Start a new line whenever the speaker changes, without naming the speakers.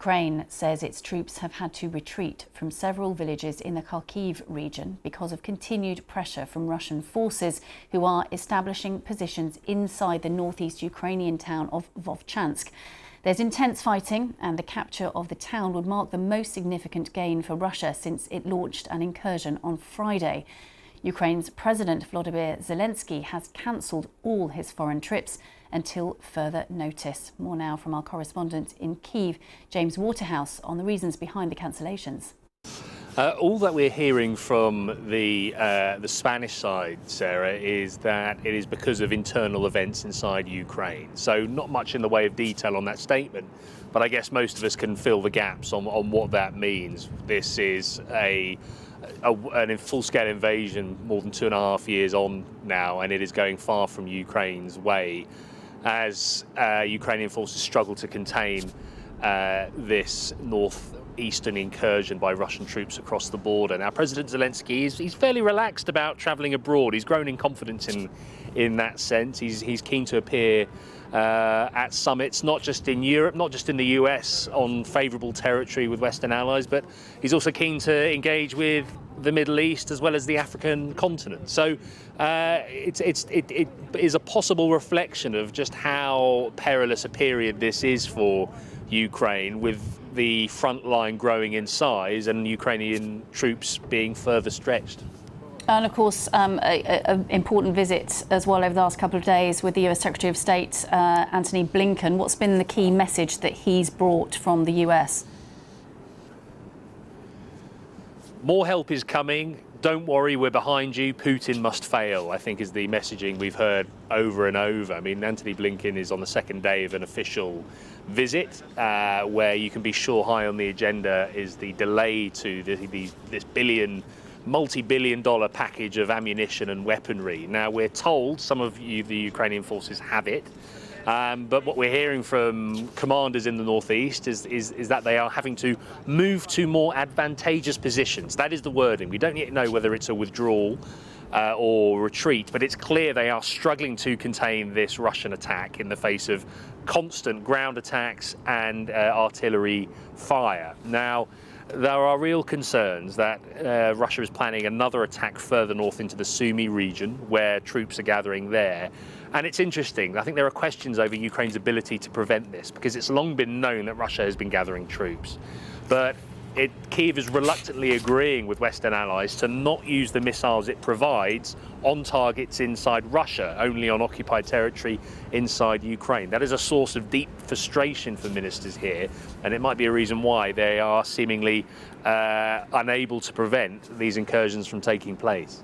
Ukraine says its troops have had to retreat from several villages in the Kharkiv region because of continued pressure from Russian forces who are establishing positions inside the northeast Ukrainian town of Vovchansk. There's intense fighting, and the capture of the town would mark the most significant gain for Russia since it launched an incursion on Friday. Ukraine's President Volodymyr Zelensky has cancelled all his foreign trips until further notice. More now from our correspondent in Kyiv, James Waterhouse, on the reasons behind the cancellations.
All that we're hearing from the Spanish side, Sarah, is that it is because of internal events inside Ukraine. So not much in the way of detail on that statement, but I guess most of us can fill the gaps on what that means. This is a full-scale invasion more than 2.5 years on now, and it is going far from Ukraine's way as Ukrainian forces struggle to contain this northeastern incursion by Russian troops across the border. Now, President Zelensky he's fairly relaxed about travelling abroad. He's grown in confidence in that sense. He's keen to appear at summits, not just in Europe, not just in the US on favourable territory with Western allies, but he's also keen to engage with the Middle East as well as the African continent. So it is a possible reflection of just how perilous a period this is for Ukraine, with the front line growing in size and Ukrainian troops being further stretched.
And of course, an important visit as well over the last couple of days with the US Secretary of State, Antony Blinken. What's been the key message that he's brought from the US?
More help is coming. Don't worry, we're behind you. Putin must fail, I think, is the messaging we've heard over and over. I mean, Antony Blinken is on the second day of an official visit where you can be sure high on the agenda is the delay to this multi-billion-dollar package of ammunition and weaponry. Now, we're told some of the Ukrainian forces have it, but what we're hearing from commanders in the northeast is that they are having to move to more advantageous positions. That is the wording. We don't yet know whether it's a withdrawal or retreat, but it's clear they are struggling to contain this Russian attack in the face of constant ground attacks and artillery fire. Now, there are real concerns that Russia is planning another attack further north into the Sumy region, where troops are gathering there. And it's interesting. I think there are questions over Ukraine's ability to prevent this, because it's long been known that Russia has been gathering troops. But Kyiv is reluctantly agreeing with Western allies to not use the missiles it provides on targets inside Russia, only on occupied territory inside Ukraine. That is a source of deep frustration for ministers here, and it might be a reason why they are seemingly unable to prevent these incursions from taking place.